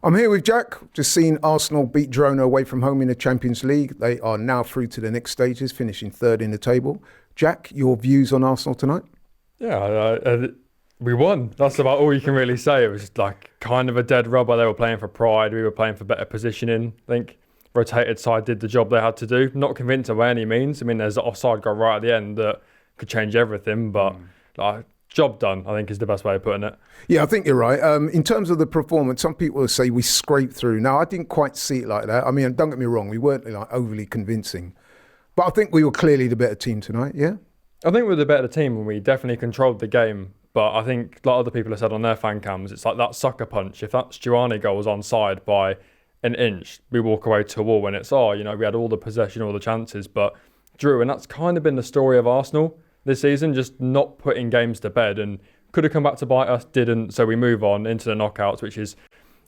I'm here with Jack. Just seen Arsenal beat Girona away from home in the Champions League. They are now through to the next stages, finishing third in the table. Jack, your views on Arsenal tonight? Yeah, we won. That's about all you can really say. It was like kind of a dead rubber. They were playing for pride. We were playing for better positioning. I think rotated side did the job they had to do. Not convinced by any means. I mean, there's an offside goal right at the end that could change everything, but job done, I think, is the best way of putting it. Yeah, I think you're right. In terms of the performance, some people will say we scraped through. Now, I didn't quite see it like that. I mean, don't get me wrong, we weren't like overly convincing. But I think we were clearly the better team tonight, yeah? I think we were the better team and we definitely controlled the game. But I think, like other people have said on their fan cams, it's like that sucker punch. If that Nwaneri goal was onside by an inch, we walk away to a wall when it's, we had all the possession, all the chances. But Drew, and that's kind of been the story of Arsenal this season, just not putting games to bed, and could have come back to bite us, didn't. So we move on into the knockouts, which is,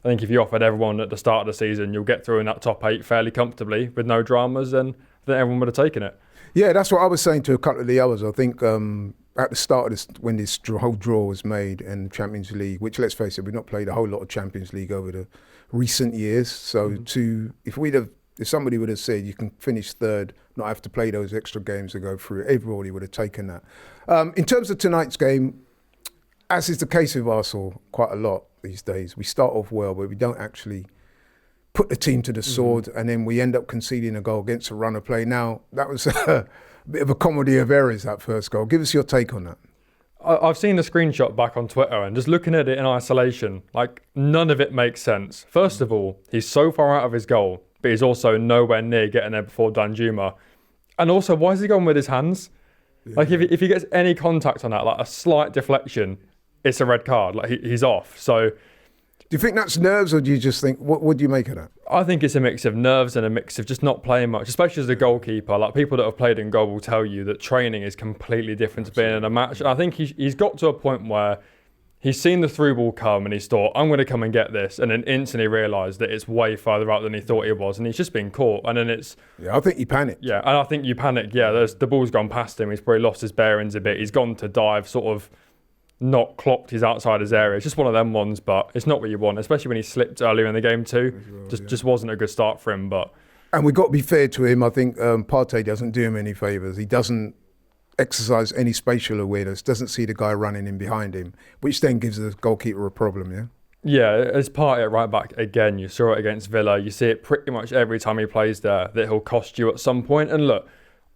I think if you offered everyone at the start of the season, you'll get through in that top 8 fairly comfortably with no dramas, and then everyone would have taken it. Yeah, that's what I was saying to a couple of the others. I think at the start of this, when this whole draw was made in the Champions League, which, let's face it, we've not played a whole lot of Champions League over the recent years. So if somebody would have said you can finish third, not have to play those extra games to go through, everybody would have taken that. In terms of tonight's game, as is the case with Arsenal quite a lot these days, we start off well, but we don't actually put the team to the sword, and then we end up conceding a goal against a run of play. Now, that was a bit of a comedy of errors, that first goal. Give us your take on that. I've seen the screenshot back on Twitter, and just looking at it in isolation, like, none of it makes sense. First of all, he's so far out of his goal, but he's also nowhere near getting there before Danjuma. And also, why is he going with his hands? Yeah. Like, if he gets any contact on that, like a slight deflection, it's a red card. Like, he's off. So, do you think that's nerves, or do you just think, what do you make of that? I think it's a mix of nerves and a mix of just not playing much, especially as a goalkeeper. Like, people that have played in goal will tell you that training is completely different to being in a match. And I think he's got to a point where he's seen the through ball come and he's thought, I'm going to come and get this, and then instantly realised that it's way further out than he thought it was, and he's just been caught. And then it's... Yeah, I think he panicked. Yeah, and I think you panic. Yeah, the ball's gone past him. He's probably lost his bearings a bit. He's gone to dive, sort of not clocked his outside his area. It's just one of them ones, but it's not what you want, especially when he slipped earlier in the game too. Just wasn't a good start for him. But and we've got to be fair to him. I think Partey doesn't do him any favours. He doesn't exercise any spatial awareness, doesn't see the guy running in behind him, which then gives the goalkeeper a problem, yeah? Yeah, as Partey at right back, again, you saw it against Villa. You see it pretty much every time he plays there, that he'll cost you at some point. And look,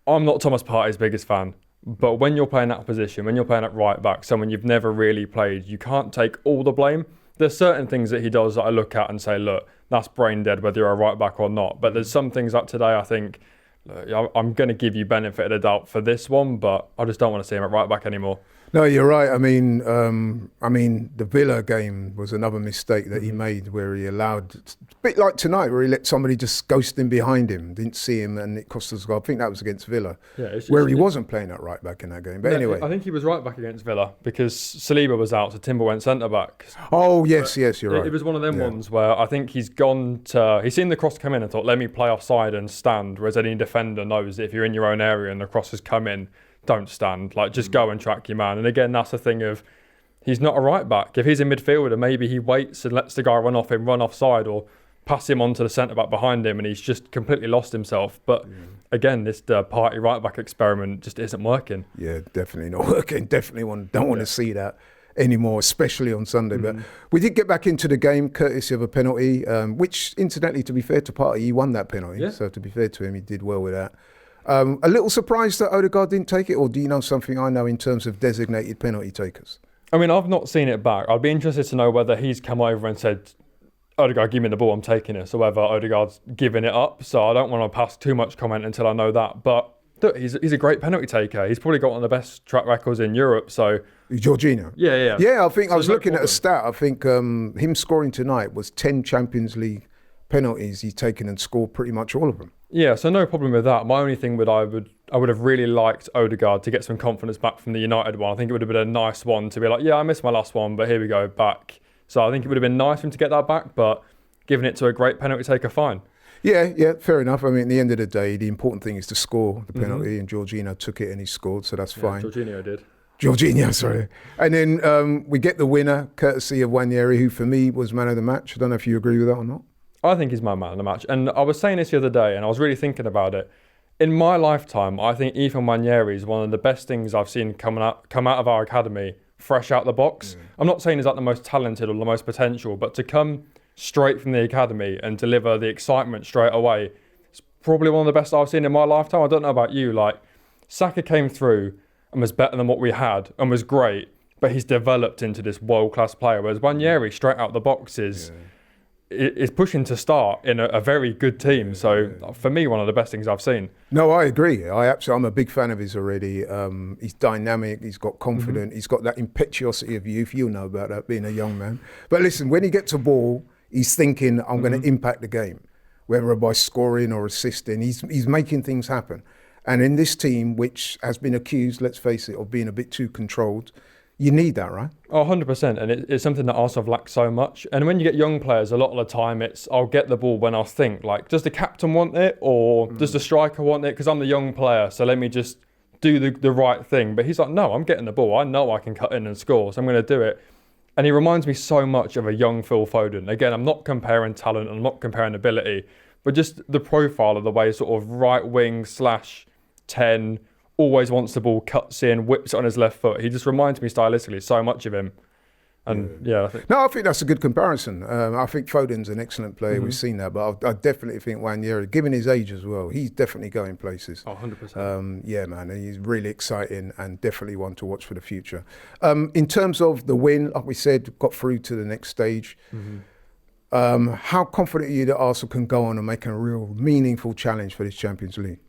I'm not Thomas Partey's biggest fan, but when you're playing that position, when you're playing at right back, someone you've never really played, you can't take all the blame. There's certain things that he does that I look at and say, look, that's brain dead whether you're a right back or not. But there's some things like today, I think, I'm going to give you benefit of the doubt for this one, but I just don't want to see him at right back anymore. No, you're right. I mean, the Villa game was another mistake that he made, where he allowed, a bit like tonight, where he let somebody just ghost in behind him, didn't see him, and it cost us a goal. I think that was against Villa, where he wasn't playing at right back in that game. But anyway, I think he was right back against Villa because Saliba was out, so Timber went centre back. Oh yes, you're right. It was one of them ones where I think he's seen the cross come in and thought, let me play offside and stand. Whereas any defender knows that if you're in your own area and the cross has come in, don't stand. Like, just go and track your man. And again, that's the thing of, he's not a right back. If he's a midfielder, maybe he waits and lets the guy run offside, or pass him on to the centre back behind him, and he's just completely lost himself. But again, this Partey right back experiment just isn't working. Yeah, definitely not working. Definitely don't want to see that anymore, especially on Sunday. But we did get back into the game courtesy of a penalty, which, incidentally, to be fair to Partey, he won that penalty. Yeah. So to be fair to him, he did well with that. A little surprised that Odegaard didn't take it, or do you know something I know in terms of designated penalty takers? I mean, I've not seen it back. I'd be interested to know whether he's come over and said, Odegaard, give me the ball, I'm taking it. So whether Odegaard's given it up. So I don't want to pass too much comment until I know that. But look, he's a great penalty taker. He's probably got one of the best track records in Europe. So Jorginho? Yeah. Yeah, I think I was looking at a stat. I think him scoring tonight was 10 Champions League penalties he's taken and scored pretty much all of them. Yeah, so no problem with that. My only thing I would have really liked Odegaard to get some confidence back from the United one. I think it would have been a nice one to be like, yeah, I missed my last one, but here we go, back. So I think it would have been nice for him to get that back, but giving it to a great penalty taker, fine. Yeah, fair enough. I mean, at the end of the day, the important thing is to score the penalty, and Jorginho took it and he scored, so that's fine. Jorginho did. Jorginho, sorry. And then we get the winner, courtesy of Nwaneri, who for me was man of the match. I don't know if you agree with that or not. I think he's my man of the match. And I was saying this the other day, and I was really thinking about it. In my lifetime, I think Ethan Nwaneri is one of the best things I've seen come out of our academy, fresh out the box. Yeah. I'm not saying he's like the most talented or the most potential, but to come straight from the academy and deliver the excitement straight away, it's probably one of the best I've seen in my lifetime. I don't know about you. Like, Saka came through and was better than what we had and was great, but he's developed into this world-class player. Whereas Nwaneri, straight out the box, is pushing to start in a very good team. For me, one of the best things I've seen. No, I agree. I'm a big fan of his already. He's dynamic. He's got confidence. He's got that impetuosity of youth. You'll know about that, being a young man. But listen, when he gets a ball, he's thinking, I'm going to impact the game, whether by scoring or assisting. He's making things happen. And in this team, which has been accused, let's face it, of being a bit too controlled, you need that, right? Oh, 100%. And it's something that Arsenal have lacked so much. And when you get young players, a lot of the time it's, I'll get the ball when I think. Like, does the captain want it or does the striker want it? Because I'm the young player, so let me just do the right thing. But he's like, no, I'm getting the ball. I know I can cut in and score, so I'm going to do it. And he reminds me so much of a young Phil Foden. Again, I'm not comparing talent, I'm not comparing ability, but just the profile of the way sort of right wing / 10, always wants the ball, cuts in, whips it on his left foot. He just reminds me stylistically so much of him. And I think that's a good comparison. I think Foden's an excellent player. We've seen that, but I definitely think Nwaneri, given his age as well, he's definitely going places. Oh, 100%. Yeah, man, he's really exciting and definitely one to watch for the future. In terms of the win, like we said, got through to the next stage. How confident are you that Arsenal can go on and make a real meaningful challenge for this Champions League?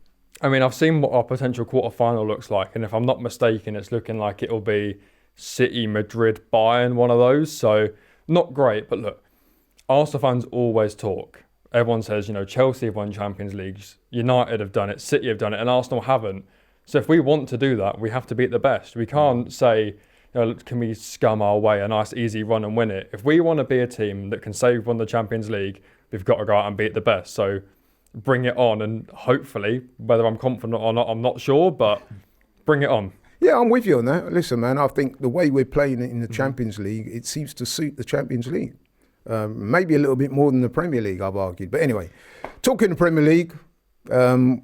I mean, I've seen what our potential quarter-final looks like, and if I'm not mistaken, it's looking like it'll be City, Madrid, Bayern, one of those. So, not great, but look, Arsenal fans always talk. Everyone says, Chelsea have won Champions Leagues, United have done it, City have done it, and Arsenal haven't. So if we want to do that, we have to beat the best. We can't say, can we scum our way a nice easy run and win it? If we want to be a team that can say we've won the Champions League, we've got to go out and beat the best. So bring it on, and hopefully, whether I'm confident or not, I'm not sure, but bring it on. Yeah, I'm with you on that. Listen, man, I think the way we're playing it in the Champions League, it seems to suit the Champions League. Maybe a little bit more than the Premier League, I've argued. But anyway, talking the Premier League,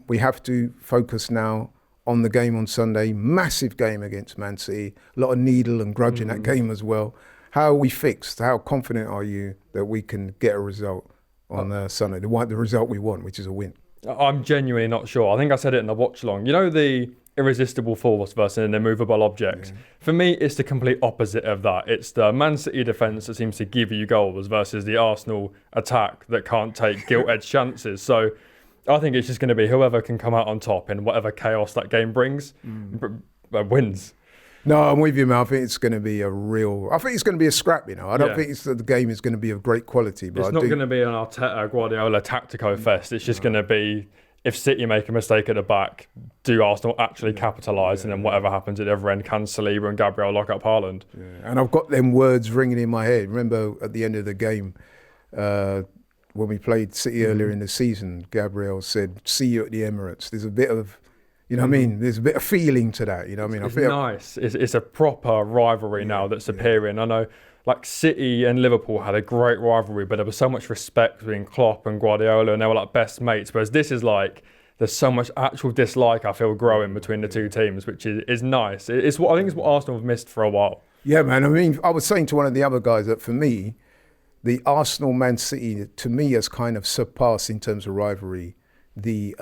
we have to focus now on the game on Sunday. Massive game against Man City. A lot of needle and grudge in that game as well. How are we fixed? How confident are you that we can get a result on Sunday? The result we want, which is a win. I'm genuinely not sure. I think I said it in the watch along. The irresistible force versus an immovable object. Yeah. For me, it's the complete opposite of that. It's the Man City defence that seems to give you goals versus the Arsenal attack that can't take gilt-edged chances. So I think it's just going to be whoever can come out on top in whatever chaos that game brings wins. No, I'm with you, man. I think it's going to be a scrap, I don't think the game is going to be of great quality. But it's not going to be an Arteta, Guardiola tactico fest. It's just going to be, if City make a mistake at the back, do Arsenal actually capitalise? And then whatever happens at the other end, can Saliba and Gabriel lock up Haaland? Yeah. And I've got them words ringing in my head. Remember at the end of the game, when we played City earlier in the season, Gabriel said, "See you at the Emirates." There's a bit of, there's a bit of feeling to that. It's nice. It's a proper rivalry now that's appearing. I know, like City and Liverpool had a great rivalry, but there was so much respect between Klopp and Guardiola, and they were like best mates. Whereas this is like, there's so much actual dislike I feel growing between the two teams, which is nice. I think it's what Arsenal have missed for a while. Yeah, man. I mean, I was saying to one of the other guys that for me, the Arsenal-Man City, to me, has kind of surpassed in terms of rivalry the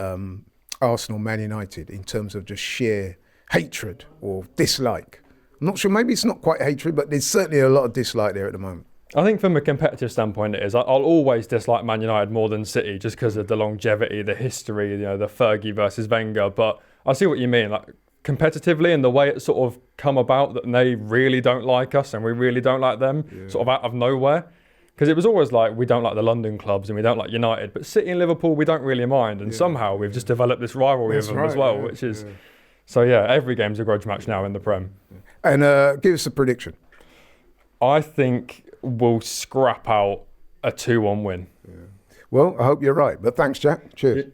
Arsenal-Man United in terms of just sheer hatred or dislike. I'm not sure, maybe it's not quite hatred, but there's certainly a lot of dislike there at the moment. I think from a competitive standpoint it is. I'll always dislike Man United more than City just because of the longevity, the history, the Fergie versus Wenger. But I see what you mean, like competitively and the way it's sort of come about that they really don't like us and we really don't like them, sort of out of nowhere. Because it was always like, we don't like the London clubs and we don't like United, but City and Liverpool, we don't really mind. And somehow we've just developed this rivalry with them as well, which is... Yeah. So every game's a grudge match now in the Prem. And give us a prediction. I think we'll scrap out a 2-1 win. Yeah. Well, I hope you're right. But thanks, Jack. Cheers.